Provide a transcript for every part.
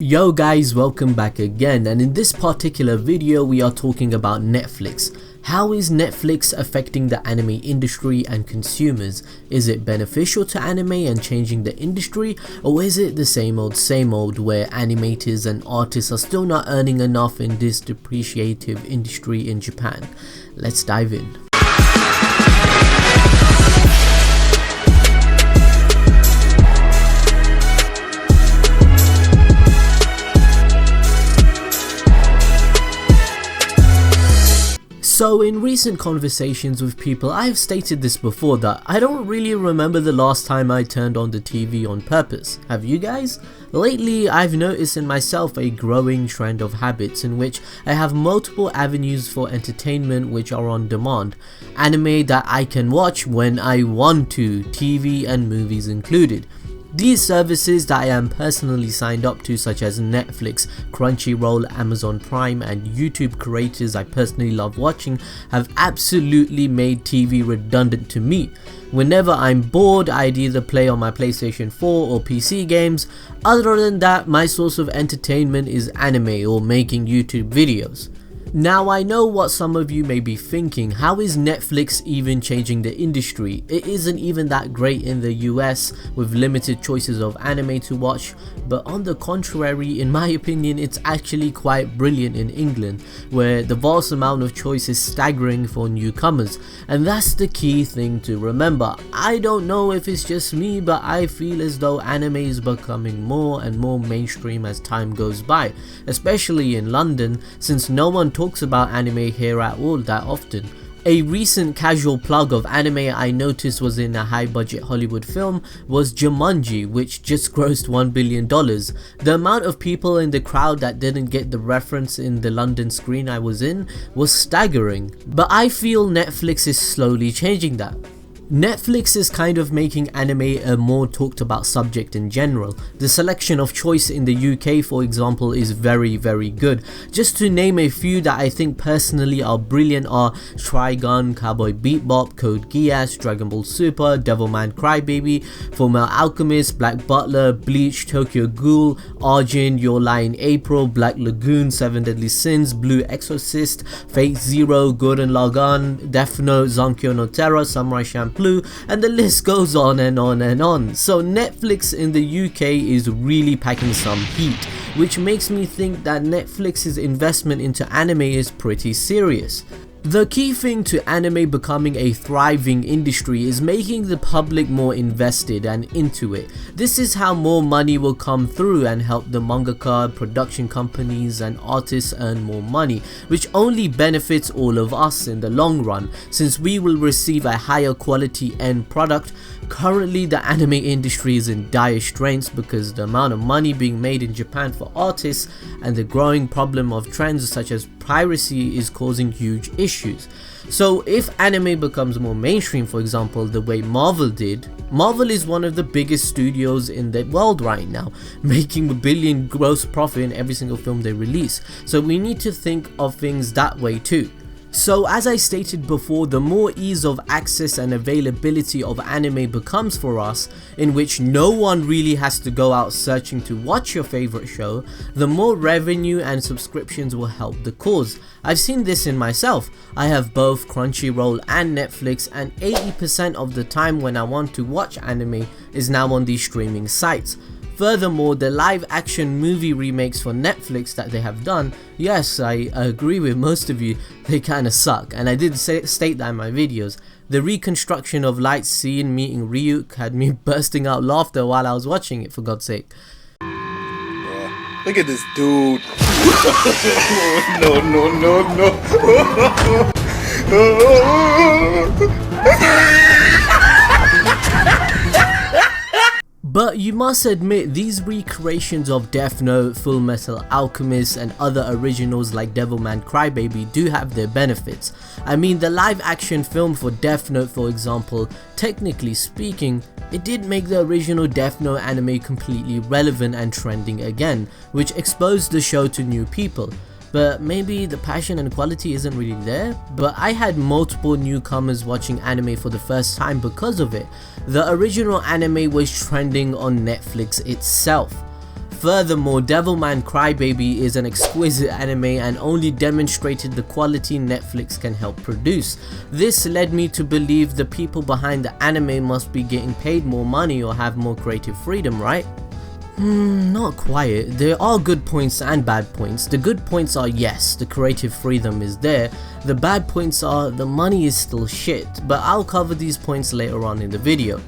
Yo guys, welcome back again, and in this particular video we are talking about Netflix. How is Netflix affecting the anime industry and consumers? Is it beneficial to anime and changing the industry, or is it the same old where animators and artists are still not earning enough in this depreciative industry in Japan? Let's dive in. So in recent conversations with people, I have stated this before that I don't really remember the last time I turned on the TV on purpose. Have you guys? Lately, I've noticed in myself a growing trend of habits in which I have multiple avenues for entertainment which are on demand. Anime that I can watch when I want to, TV and movies included. These services that I am personally signed up to, such as Netflix, Crunchyroll, Amazon Prime and YouTube creators I personally love watching, have absolutely made TV redundant to me. Whenever I'm bored, I'd either play on my PlayStation 4 or PC games. Other than that, my source of entertainment is anime or making YouTube videos. Now I know what some of you may be thinking, how is Netflix even changing the industry? It isn't even that great in the US with limited choices of anime to watch, but on the contrary, in my opinion, it's actually quite brilliant in England, where the vast amount of choice is staggering for newcomers, and that's the key thing to remember. I don't know if it's just me, but I feel as though anime is becoming more and more mainstream as time goes by, especially in London, since no one talks about anime here at all that often. A recent casual plug of anime I noticed was in a high budget Hollywood film was Jumanji, which just grossed $1 billion. The amount of people in the crowd that didn't get the reference in the London screen I was in was staggering, but I feel Netflix is slowly changing that. Netflix is kind of making anime a more talked about subject in general. The selection of choice in the UK, for example, is very good. Just to name a few that I think personally are brilliant are Trigun, Cowboy Bebop, Code Geass, Dragon Ball Super, Devilman Crybaby, Fullmetal Alchemist, Black Butler, Bleach, Tokyo Ghoul, Arjun, Your Lie in April, Black Lagoon, Seven Deadly Sins, Blue Exorcist, Fate Zero, Gurren Lagann, Death Note, Zankyo no Terra, Samurai Champloo, and the list goes on and on and on. So Netflix in the UK is really packing some heat, which makes me think that Netflix's investment into anime is pretty serious. The key thing to anime becoming a thriving industry is making the public more invested and into it. This is how more money will come through and help the mangaka, production companies and artists earn more money, which only benefits all of us in the long run, since we will receive a higher quality end product. Currently, the anime industry is in dire straits because the amount of money being made in Japan for artists and the growing problem of trends such as piracy is causing huge issues. So if anime becomes more mainstream, for example the way Marvel did, Marvel is one of the biggest studios in the world right now, making $1 billion gross profit in every single film they release. So we need to think of things that way too. So as I stated before, the more ease of access and availability of anime becomes for us, in which no one really has to go out searching to watch your favorite show, the more revenue and subscriptions will help the cause. I've seen this in myself. I have both Crunchyroll and Netflix, and 80% of the time when I want to watch anime is now on these streaming sites. Furthermore, the live action movie remakes for Netflix that they have done, yes, I agree with most of you, they kinda suck, and I did state that in my videos. The reconstruction of Light Scene meeting Ryuk had me bursting out laughter while I was watching it, for God's sake. Look at this dude. No. But you must admit, these recreations of Death Note, Fullmetal Alchemist and other originals like Devilman Crybaby do have their benefits. I mean, the live action film for Death Note, for example, technically speaking, it did make the original Death Note anime completely relevant and trending again, which exposed the show to new people. but maybe the passion and quality isn't really there. But I had multiple newcomers watching anime for the first time because of it. The original anime was trending on Netflix itself. Furthermore, Devilman Crybaby is an exquisite anime and only demonstrated the quality Netflix can help produce. This led me to believe the people behind the anime must be getting paid more money or have more creative freedom, right? Not quite. There are good points and bad points. The good points are yes, the creative freedom is there. The bad points are the money is still shit, but I'll cover these points later on in the video.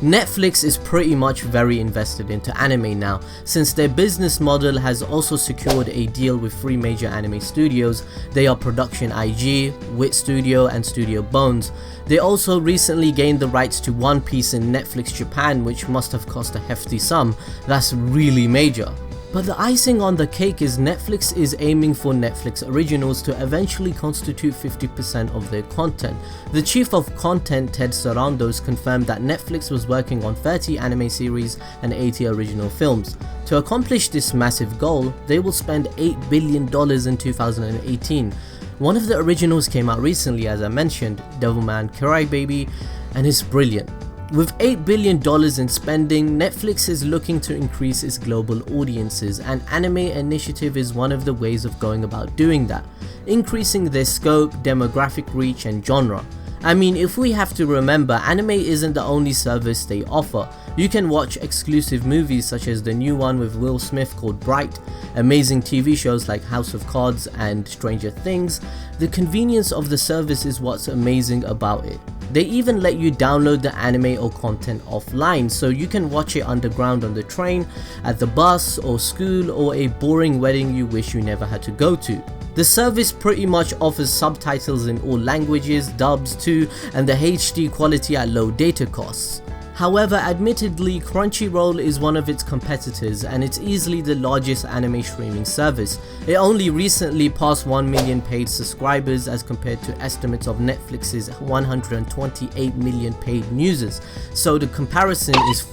Netflix is pretty much very invested into anime now, since their business model has also secured a deal with 3 major anime studios. They are Production IG, Wit Studio and Studio Bones. They also recently gained the rights to One Piece in Netflix Japan, which must have cost a hefty sum. That's really major. But the icing on the cake is Netflix is aiming for Netflix originals to eventually constitute 50% of their content. The chief of content, Ted Sarandos, confirmed that Netflix was working on 30 anime series and 80 original films. To accomplish this massive goal, they will spend $8 billion in 2018. One of the originals came out recently, as I mentioned, Devilman Crybaby, and it's brilliant. With $8 billion in spending, Netflix is looking to increase its global audiences, and Anime Initiative is one of the ways of going about doing that, increasing their scope, demographic reach and genre. I mean, if we have to remember, anime isn't the only service they offer. You can watch exclusive movies such as the new one with Will Smith called Bright, amazing TV shows like House of Cards and Stranger Things. The convenience of the service is what's amazing about it. They even let you download the anime or content offline, so you can watch it underground on the train, at the bus or school, or a boring wedding you wish you never had to go to. The service pretty much offers subtitles in all languages, dubs too, and the HD quality at low data costs. However, admittedly, Crunchyroll is one of its competitors and it's easily the largest anime streaming service. It only recently passed 1 million paid subscribers as compared to estimates of Netflix's 128 million paid users, so the comparison is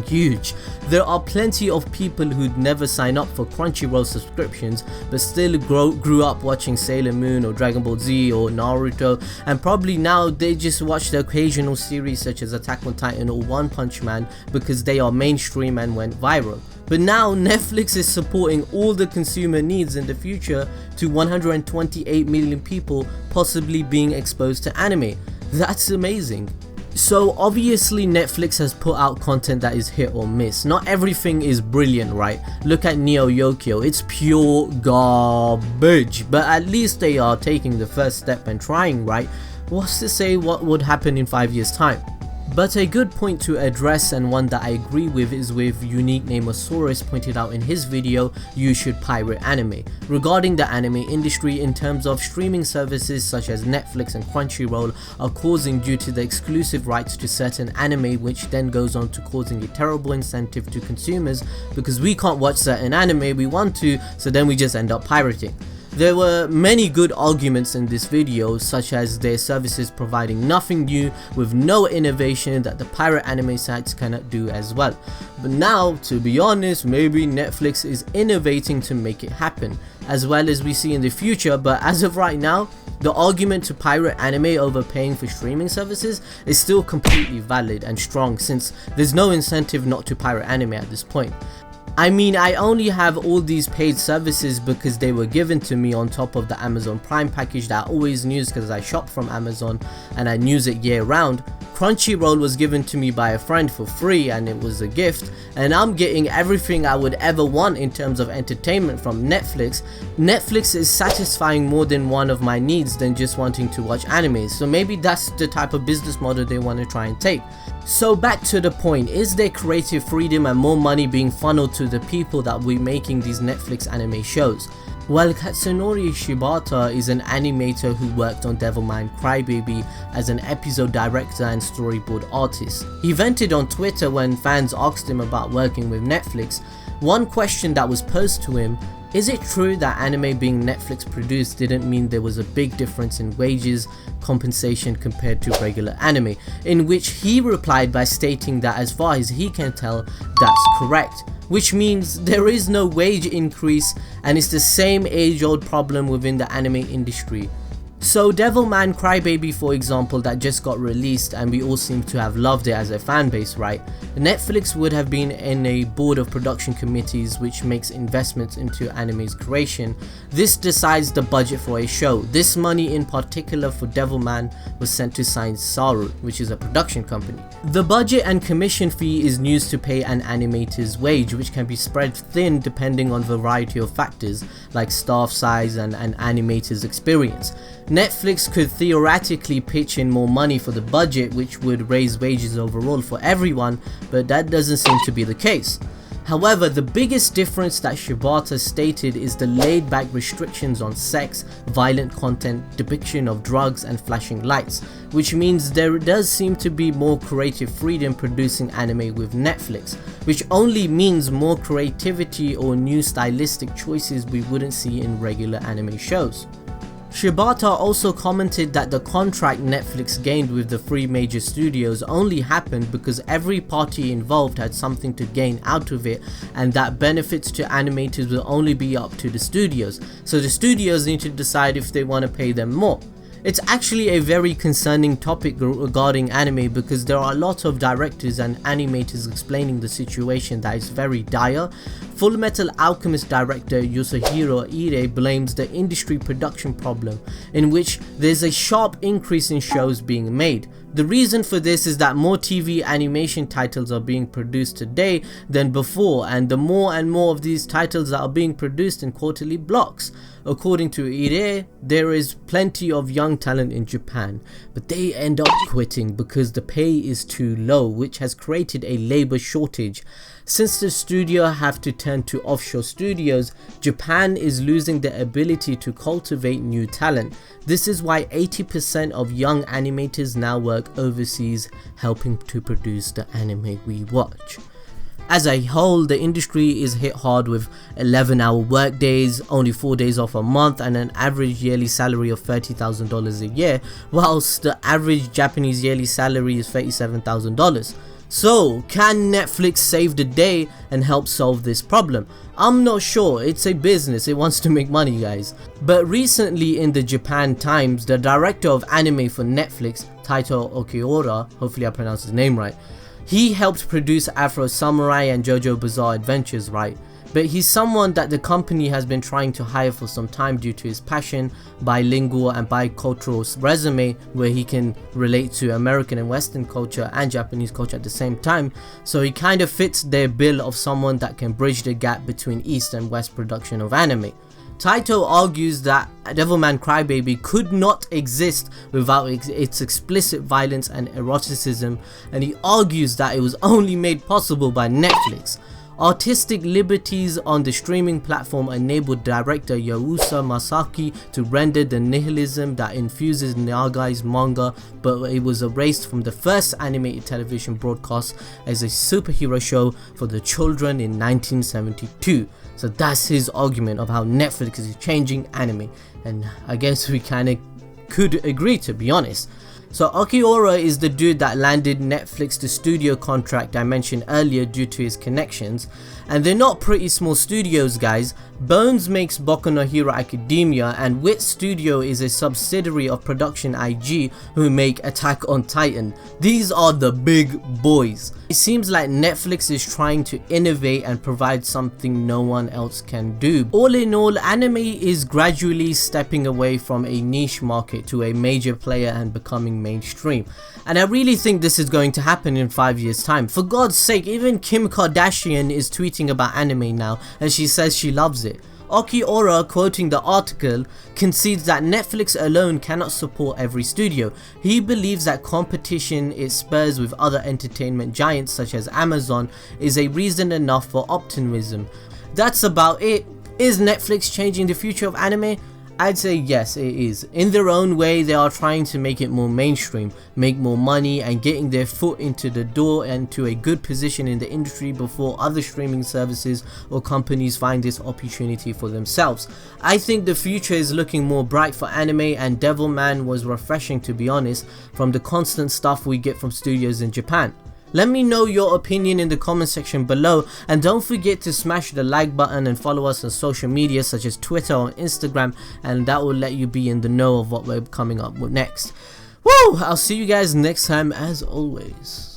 huge. There are plenty of people who'd never sign up for Crunchyroll subscriptions but still grew up watching Sailor Moon or Dragon Ball Z or Naruto, and probably now they just watch the occasional series such as Attack on Titan or One Punch Man because they are mainstream and went viral. But now Netflix is supporting all the consumer needs in the future to 128 million people possibly being exposed to anime. That's amazing. So obviously Netflix has put out content that is hit or miss. Not everything is brilliant, right? Look at Neo Yokio, it's pure garbage, but at least they are taking the first step and trying, right? What's to say what would happen in 5 years time? But a good point to address, and one that I agree with, is with Uniquenameosaurus pointed out in his video, You Should Pirate Anime, regarding the anime industry in terms of streaming services such as Netflix and Crunchyroll are causing due to the exclusive rights to certain anime, which then goes on to causing a terrible incentive to consumers because we can't watch certain anime we want to, so then we just end up pirating. There were many good arguments in this video, such as their services providing nothing new with no innovation that the pirate anime sites cannot do as well. But now, to be honest, maybe Netflix is innovating to make it happen, as well as we see in the future, but as of right now, the argument to pirate anime over paying for streaming services is still completely valid and strong, since there's no incentive not to pirate anime at this point. I mean, I only have all these paid services because they were given to me on top of the Amazon Prime package that I always use because I shop from Amazon and I use it year round. Crunchyroll was given to me by a friend for free and it was a gift, and I'm getting everything I would ever want in terms of entertainment from Netflix. Netflix is satisfying more than one of my needs than just wanting to watch anime, so maybe that's the type of business model they want to try and take. So back to the point, is there creative freedom and more money being funneled to the people that we're making these Netflix anime shows? Well, Katsunori Shibata is an animator who worked on Devilman Crybaby as an episode director and storyboard artist. He vented on Twitter when fans asked him about working with Netflix. One question that was posed to him: is it true that anime being Netflix produced didn't mean there was a big difference in wages, compensation compared to regular anime? In which he replied by stating that as far as he can tell, that's correct. Which means there is no wage increase and it's the same age-old problem within the anime industry. So Devilman Crybaby, for example, that just got released and we all seem to have loved it as a fan base, right? Netflix would have been in a board of production committees which makes investments into anime's creation. This decides the budget for a show. This money in particular for Devilman was sent to Saru, which is a production company. The budget and commission fee is used to pay an animator's wage, which can be spread thin depending on a variety of factors like staff size and an animator's experience. Netflix could theoretically pitch in more money for the budget, which would raise wages overall for everyone, but that doesn't seem to be the case. However, the biggest difference that Shibata stated is the laid-back restrictions on sex, violent content, depiction of drugs and flashing lights, which means there does seem to be more creative freedom producing anime with Netflix, which only means more creativity or new stylistic choices we wouldn't see in regular anime shows. Shibata also commented that the contract Netflix gained with the three major studios only happened because every party involved had something to gain out of it, and that benefits to animators will only be up to the studios, so the studios need to decide if they want to pay them more. It's actually a very concerning topic regarding anime because there are a lot of directors and animators explaining the situation that is very dire. Fullmetal Alchemist director Yosuhiro Ire blames the industry production problem, in which there's a sharp increase in shows being made. The reason for this is that more TV animation titles are being produced today than before, and the more and more of these titles that are being produced in quarterly blocks. According to Ire, there is plenty of young talent in Japan, but they end up quitting because the pay is too low, which has created a labor shortage. Since the studio have to turn to offshore studios, Japan is losing the ability to cultivate new talent. This is why 80% of young animators now work overseas, helping to produce the anime we watch. As a whole, the industry is hit hard with 11-hour work days, only 4 days off a month, and an average yearly salary of $30,000 a year, whilst the average Japanese yearly salary is $37,000. So, can Netflix save the day and help solve this problem? I'm not sure, it's a business, it wants to make money, guys. But recently in the Japan Times, the director of anime for Netflix, Taito Okiura, hopefully I pronounced his name right, he helped produce Afro Samurai and JoJo Bizarre Adventures, right? But he's someone that the company has been trying to hire for some time due to his passion, bilingual and bicultural resume where he can relate to American and Western culture and Japanese culture at the same time, so he kind of fits their bill of someone that can bridge the gap between East and West production of anime. Taito argues that Devilman Crybaby could not exist without its explicit violence and eroticism, and he argues that it was only made possible by Netflix. Artistic liberties on the streaming platform enabled director Yuasa Masaki to render the nihilism that infuses Nagai's manga, but it was erased from the first animated television broadcast as a superhero show for the children in 1972. So that's his argument of how Netflix is changing anime, and I guess we kinda could agree, to be honest. So Okiura is the dude that landed Netflix the studio contract I mentioned earlier due to his connections, and they're not pretty small studios, guys. Bones makes Boku no Hero Academia, and Wit Studio is a subsidiary of Production IG who make Attack on Titan. These are the big boys. It seems like Netflix is trying to innovate and provide something no one else can do. All in all, anime is gradually stepping away from a niche market to a major player and becoming mainstream. And I really think this is going to happen in 5 years time. For God's sake, even Kim Kardashian is tweeting about anime now, and she says she loves it. Okiura, quoting the article, concedes that Netflix alone cannot support every studio. He believes that competition it spurs with other entertainment giants such as Amazon is a reason enough for optimism. That's about it. Is Netflix changing the future of anime? I'd say yes, it is. In their own way, they are trying to make it more mainstream, make more money, and getting their foot into the door and to a good position in the industry before other streaming services or companies find this opportunity for themselves. I think the future is looking more bright for anime, and Devilman was refreshing, to be honest, from the constant stuff we get from studios in Japan. Let me know your opinion in the comment section below, and don't forget to smash the like button and follow us on social media such as Twitter or Instagram, and that will let you be in the know of what we're coming up with next. Woo! I'll see you guys next time as always.